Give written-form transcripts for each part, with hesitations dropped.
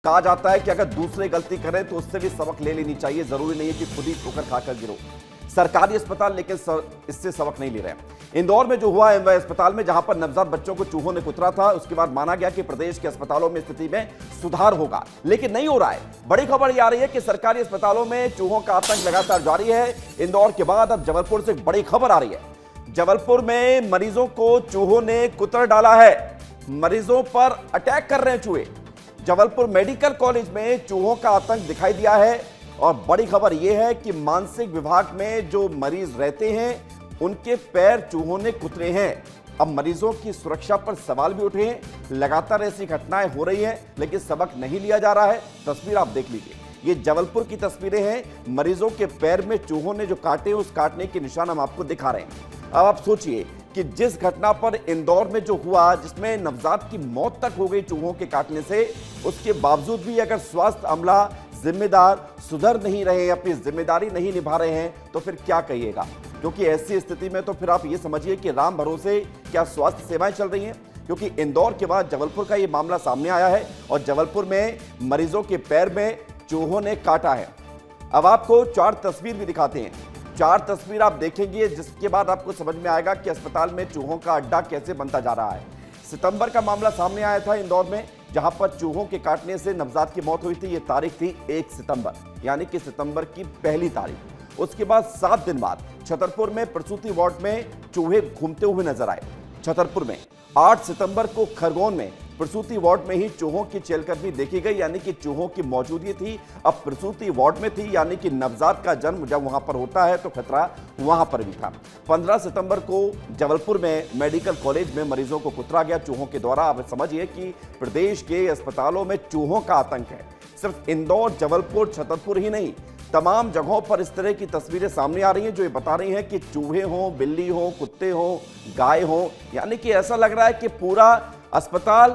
कहा जाता है कि अगर दूसरे गलती करें तो उससे भी सबक ले लेनी चाहिए, जरूरी नहीं है कि खुद ही ठोकर खाकर गिरो। सरकारी अस्पताल लेकिन इससे सबक नहीं ले रहे हैं। इंदौर में जो हुआ एमवाय अस्पताल में, जहां पर नवजात बच्चों को चूहों ने कुतरा था, उसके बाद माना गया कि प्रदेश के अस्पतालों में स्थिति में सुधार होगा, लेकिन नहीं हो रहा है। बड़ी खबर यह आ रही है कि सरकारी अस्पतालों में चूहों का आतंक लगातार जारी है। इंदौर के बाद अब जबलपुर से बड़ी खबर आ रही है। जबलपुर में मरीजों को चूहों ने कुतर डाला है, मरीजों पर अटैक कर रहे हैं चूहे। जबलपुर मेडिकल कॉलेज में चूहों का आतंक दिखाई दिया है और बड़ी खबर यह है कि मानसिक विभाग में जो मरीज रहते हैं उनके पैर चूहों ने कुतरे हैं। अब मरीजों की सुरक्षा पर सवाल भी उठे हैं। लगातार ऐसी घटनाएं हो रही हैं, लेकिन सबक नहीं लिया जा रहा है। तस्वीर आप देख लीजिए, ये जबलपुर की तस्वीरें हैं। मरीजों के पैर में चूहों ने जो काटे, उस काटने के निशान हम आपको दिखा रहे हैं। अब आप सोचिए कि जिस घटना पर इंदौर में जो हुआ, जिसमें नवजात की मौत तक हो गई चूहों के काटने से, उसके बावजूद भी अगर स्वास्थ्य अमला जिम्मेदार सुधर नहीं रहे, अपनी जिम्मेदारी नहीं निभा रहे हैं, तो फिर क्या कहिएगा। क्योंकि ऐसी स्थिति में तो फिर आप ये समझिए कि राम भरोसे क्या स्वास्थ्य सेवाएं चल रही हैं। क्योंकि इंदौर के बाद जबलपुर का ये मामला सामने आया है और जबलपुर में मरीजों के पैर में चूहों ने काटा है। अब आपको 4 तस्वीर भी दिखाते हैं। 4 तस्वीर आप देखेंगे, जिसके बाद आपको समझ में आएगा कि अस्पताल में चूहों का अड्डा कैसे बनता जा रहा है। सितंबर का मामला सामने आया था इंदौर में, जहां पर चूहों के काटने से नवजात की मौत हुई थी। ये तारीख थी 1 सितंबर, यानी कि सितंबर की पहली तारीख। उसके बाद 7 दिन बाद छतरपुर में प्रसूति वार्ड में चूहे घूमते हुए नजर आए। छतरपुर में 8 सितंबर को खरगोन में प्रसूति वार्ड में ही चूहों की चहलकदमी देखी गई, यानी कि चूहों की मौजूदगी थी। अब प्रसूति वार्ड में थी, यानी कि नवजात का जन्म जब वहां पर होता है तो खतरा वहां पर भी था। 15 सितंबर को जबलपुर में मेडिकल कॉलेज में मरीजों को कुतरा गया चूहों के द्वारा। अब समझिए कि प्रदेश के अस्पतालों में चूहों का आतंक है। सिर्फ इंदौर, जबलपुर, छतरपुर ही नहीं, तमाम जगहों पर इस तरह की तस्वीरें सामने आ रही हैं, जो ये बता रही हैं कि चूहे हों, बिल्ली हो, कुत्ते हों, गाय हों, यानी कि ऐसा लग रहा है कि पूरा अस्पताल,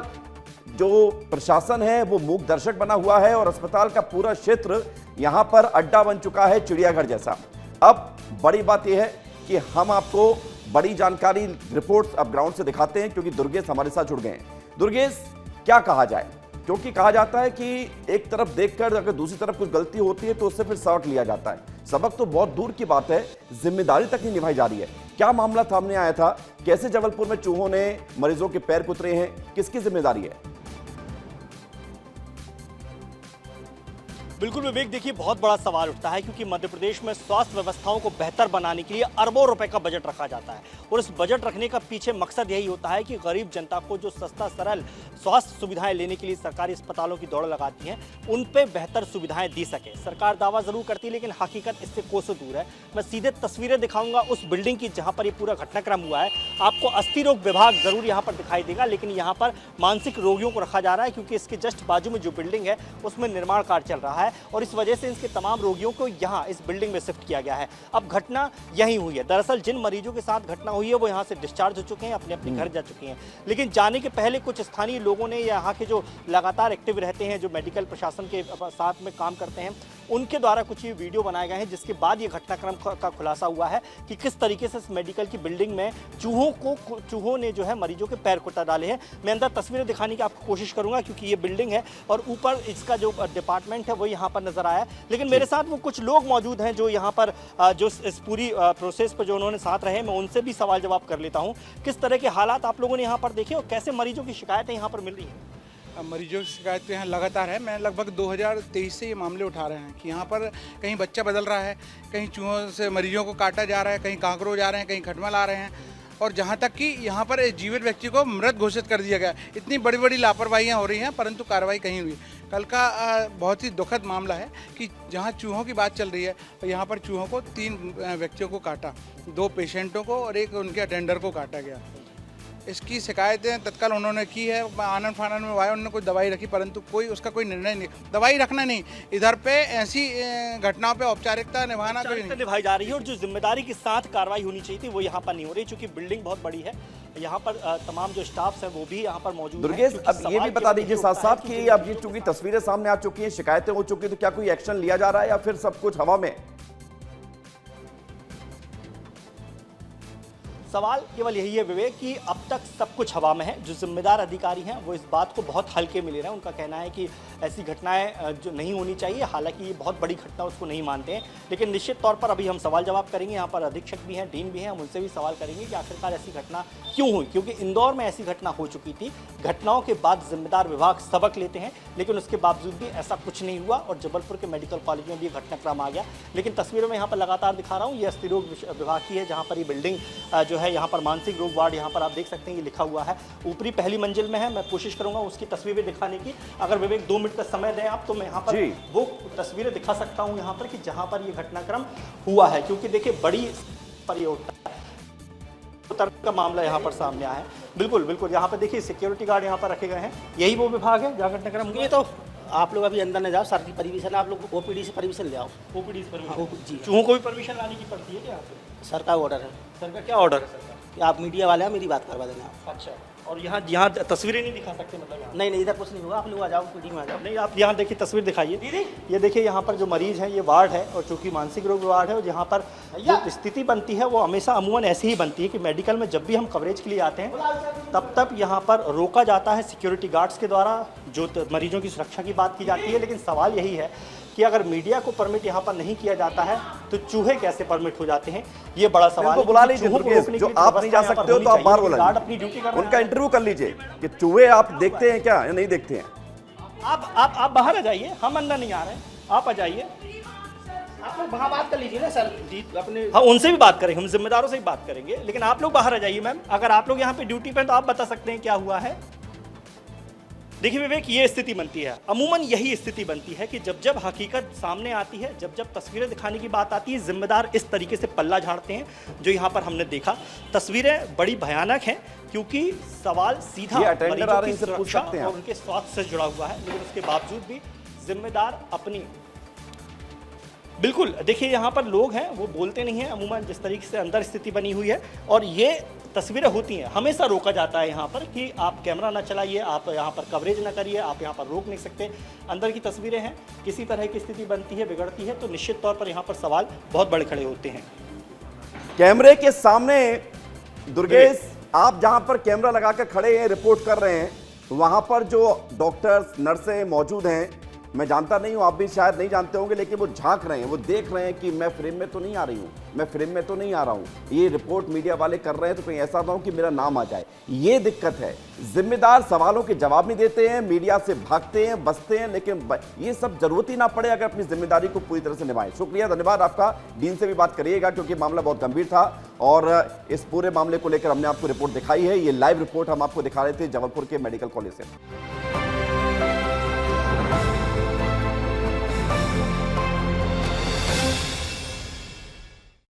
जो प्रशासन है वो मूक दर्शक बना हुआ है और अस्पताल का पूरा क्षेत्र यहां पर अड्डा बन चुका है, चिड़ियाघर जैसा। अब बड़ी बात यह है कि हम आपको बड़ी जानकारी, रिपोर्ट्स अब ग्राउंड से दिखाते हैं, क्योंकि दुर्गेश हमारे साथ जुड़ गए हैं। दुर्गेश, क्या कहा जाए, क्योंकि कहा जाता है कि एक तरफ देखकर अगर दूसरी तरफ कुछ गलती होती है तो उससे फिर सबक लिया जाता है। सबक तो बहुत दूर की बात है, जिम्मेदारी तक नहीं निभाई जा रही है। क्या मामला सामने आया था, कैसे जबलपुर में चूहों ने मरीजों के पैर कुतरे हैं, किसकी जिम्मेदारी है? बिल्कुल विवेक, देखिए बहुत बड़ा सवाल उठता है, क्योंकि मध्य प्रदेश में स्वास्थ्य व्यवस्थाओं को बेहतर बनाने के लिए अरबों रुपए का बजट रखा जाता है और इस बजट रखने का पीछे मकसद यही होता है कि गरीब जनता को जो सस्ता सरल स्वास्थ्य सुविधाएं लेने के लिए सरकारी अस्पतालों की दौड़ लगाती हैं, उन पे बेहतर सुविधाएं दी सके। सरकार दावा जरूर करती है, लेकिन हकीकत इससे कोसों दूर है। मैं सीधे तस्वीरें दिखाऊंगा उस बिल्डिंग की जहां पर ये पूरा घटनाक्रम हुआ है। आपको अस्थि रोग विभाग जरूर यहाँ पर दिखाई देगा, लेकिन यहाँ पर मानसिक रोगियों को रखा जा रहा है, क्योंकि इसके जस्ट बाजू में जो बिल्डिंग है उसमें निर्माण कार्य चल रहा है और इस वजह से इसके तमाम रोगियों को यहां इस बिल्डिंग में शिफ्ट किया गया है। अब घटना यही हुई है। दरअसल जिन मरीजों के साथ घटना हुई है वो यहां से डिस्चार्ज हो चुके हैं, अपने अपने घर जा चुके हैं, लेकिन जाने के पहले कुछ स्थानीय लोगों ने, यहाँ के जो लगातार एक्टिव रहते हैं, जो मेडिकल प्रशासन के साथ में काम करते हैं, उनके द्वारा कुछ ये वीडियो बनाए गए हैं, जिसके बाद ये घटनाक्रम का खुलासा हुआ है कि किस तरीके से इस मेडिकल की बिल्डिंग में चूहों ने जो है मरीजों के पैर कुतर डाले हैं। मैं अंदर तस्वीरें दिखाने की आपको कोशिश करूंगा, क्योंकि ये बिल्डिंग है और ऊपर इसका जो डिपार्टमेंट है वो यहाँ पर नजर आया, लेकिन मेरे साथ वो कुछ लोग मौजूद हैं जो यहाँ पर जो इस पूरी प्रोसेस पर जो उन्होंने साथ रहे, मैं उनसे भी सवाल जवाब कर लेता हूँ। किस तरह के हालात आप लोगों ने यहाँ पर देखे और कैसे मरीजों की शिकायतें यहाँ पर मिल रही हैं? मरीजों की शिकायत यहाँ लगातार है। मैं लगभग 2023 से ये मामले उठा रहे हैं कि यहाँ पर कहीं बच्चा बदल रहा है, कहीं चूहों से मरीजों को काटा जा रहा है, कहीं कांकरोच आ रहे हैं, कहीं खटमल आ रहे हैं, और जहाँ तक कि यहाँ पर एक जीवित व्यक्ति को मृत घोषित कर दिया गया। इतनी बड़ी बड़ी लापरवाहियाँ हो रही हैं, परंतु कार्रवाई कहीं हुई। कल का बहुत ही दुखद मामला है कि जहाँ चूहों की बात चल रही है, यहाँ पर चूहों को 3 व्यक्तियों को काटा, 2 पेशेंटों को और एक उनके अटेंडर को काटा गया। इसकी शिकायतें तत्काल उन्होंने की है। आनंद फानन में आया, उन्होंने कोई दवाई रखी, परंतु उसका कोई निर्णय नहीं। दवाई रखना नहीं, इधर पे ऐसी घटनाओं पे औपचारिकता निभाना कोई नहीं निभाई जा रही है और जो जिम्मेदारी के साथ कार्रवाई होनी चाहिए थी वो यहाँ पर नहीं हो रही, क्योंकि बिल्डिंग बहुत बड़ी है। यहाँ पर तमाम जो स्टाफ है वो भी यहाँ पर मौजूद है। दुर्गेश, अब ये भी बता दीजिए साथ साथ कि अब ये चूंकि तस्वीरें सामने आ चुकी हैं, शिकायतें हो चुकी, तो क्या कोई एक्शन लिया जा रहा है या फिर सब कुछ हवा में? सवाल केवल यही है विवेक कि अब तक सब कुछ हवा में है। जो जिम्मेदार अधिकारी हैं वो इस बात को बहुत हल्के में ले रहे हैं। उनका कहना है कि ऐसी घटनाएं जो नहीं होनी चाहिए, हालांकि ये बहुत बड़ी घटना उसको नहीं मानते हैं, लेकिन निश्चित तौर पर अभी हम सवाल जवाब करेंगे। यहाँ पर अधीक्षक भी हैं, डीन भी हैं, हम उनसे भी सवाल करेंगे कि आखिरकार ऐसी घटना क्यों हुई, क्योंकि इंदौर में ऐसी घटना हो चुकी थी। घटनाओं के बाद जिम्मेदार विभाग सबक लेते हैं, लेकिन उसके बावजूद भी ऐसा कुछ नहीं हुआ और जबलपुर के मेडिकल कॉलेज में भी घटनाक्रम आ गया। लेकिन तस्वीरों में यहाँ पर लगातार दिखा रहा हूँ, ये अस्थि रोग विभाग की है, जहाँ पर ये बिल्डिंग जो है, यहाँ पर मानसिक रोग वार्ड, यहाँ पर आप देख सकते हैं ये लिखा हुआ है। ऊपरी पहली मंजिल में है। मैं कोशिश करूंगा उसकी तस्वीरें दिखाने की। अगर विवेक 2 मिनट का समय दें आप, तो मैं यहाँ पर वो तस्वीरें दिखा सकता हूँ यहाँ पर कि जहाँ पर ये घटनाक्रम हुआ है, क्योंकि देखिए बड़ी पर ये होता है का मामला यहाँ पर सामने आया है। बिल्कुल बिल्कुल, यहाँ पर देखिए सिक्योरिटी गार्ड यहाँ पर रखे गए हैं। यही वो विभाग है जहाँ घटनाक्रम हुआ। ये तो आप लोग अभी अंदर न जाओ, सर की परमिशन, आप लोग ओपीडी से परमिशन ले आओ। ओपीडी से हाँ, परमिशन जी चूहों को भी परमिशन लाने की पड़ती है क्या? सर का ऑर्डर है। सर का क्या ऑर्डर है सर का? कि आप मीडिया वाले हैं, मेरी बात करवा देना आप। अच्छा, और यहाँ तस्वीरें नहीं दिखा सकते मतलब यहाँ? नहीं इधर कुछ नहीं होगा, आप लोग आ जाओ, पीडी में आ जाओ। नहीं, आप यहाँ देखिए, तस्वीर दिखाइए दीदी। ये देखिए यहाँ पर जो मरीज हैं, ये वार्ड है, और चूंकि मानसिक रोग वार्ड है, और जहाँ पर जो स्थिति बनती है वो हमेशा अमूमन ऐसी ही बनती है कि मेडिकल में जब भी हम कवरेज के लिए आते हैं तब यहाँ पर रोका जाता है सिक्योरिटी गार्ड्स के द्वारा, जो मरीजों की सुरक्षा की बात की जाती है। लेकिन सवाल यही है कि अगर मीडिया को परमिट यहाँ पर नहीं किया जाता है तो चूहे कैसे परमिट हो जाते हैं, ये बड़ा सवाल है। बुला लीजिए, जो आप नहीं जा सकते हो तो आप बाहर बुला लीजिए, अपनी ड्यूटी कर, उनका इंटरव्यू कर लीजिए कि चूहे आप देखते हैं क्या या नहीं देखते हैं। आप बाहर आ जाइए, हम अंदर नहीं आ रहे हैं, आप आ जाइए। आप लोग वहाँ बात कर लीजिए ना सर जी, अपने। हाँ, उनसे भी बात करेंगे, हम जिम्मेदारों से भी बात करेंगे, लेकिन आप लोग बाहर आ जाइए। मैम, अगर आप लोग यहाँ पे ड्यूटी पे हैं तो आप बता सकते हैं क्या हुआ है। देखिए विवेक, ये स्थिति बनती है, अमूमन यही स्थिति बनती है कि जब जब हकीकत सामने आती है, जब जब तस्वीरें दिखाने की बात आती है, जिम्मेदार इस तरीके से पल्ला झाड़ते हैं जो यहाँ पर हमने देखा। तस्वीरें बड़ी भयानक हैं क्योंकि सवाल सीधा मरीजों की सुरक्षा और उनके स्वास्थ्य से जुड़ा हुआ है, लेकिन उसके बावजूद भी जिम्मेदार अपनी, बिल्कुल देखिए यहाँ पर लोग हैं वो बोलते नहीं हैं अमूमन, जिस तरीके से अंदर स्थिति बनी हुई है। और ये तस्वीरें होती हैं, हमेशा रोका जाता है यहाँ पर कि आप कैमरा ना चलाइए, आप यहाँ पर कवरेज ना करिए, आप यहाँ पर रोक नहीं सकते। अंदर की तस्वीरें हैं, किसी तरह की स्थिति बनती है, बिगड़ती है, तो निश्चित तौर पर यहाँ पर सवाल बहुत बड़े खड़े होते हैं। कैमरे के सामने दुर्गेश, आप जहां पर कैमरा लगाकर खड़े हैं, रिपोर्ट कर रहे हैं, वहां पर जो डॉक्टर्स नर्सें मौजूद हैं, मैं जानता नहीं हूं, आप भी शायद नहीं जानते होंगे, लेकिन वो झांक रहे हैं, वो देख रहे हैं कि मैं फ्रेम में तो नहीं आ रही हूं, मैं फ्रेम में तो नहीं आ रहा हूं। ये रिपोर्ट मीडिया वाले कर रहे हैं तो कहीं ऐसा ना हो कि मेरा नाम आ जाए, ये दिक्कत है। जिम्मेदार सवालों के जवाब नहीं देते हैं, मीडिया से भागते हैं, बचते हैं, लेकिन ये सब जरूरत ही ना पड़े अगर अपनी जिम्मेदारी को पूरी तरह से निभाएं। शुक्रिया, धन्यवाद आपका। डीन से भी बात करिएगा क्योंकि मामला बहुत गंभीर था और इस पूरे मामले को लेकर हमने आपको रिपोर्ट दिखाई है। ये लाइव रिपोर्ट हम आपको दिखा रहे थे जबलपुर के मेडिकल कॉलेज से।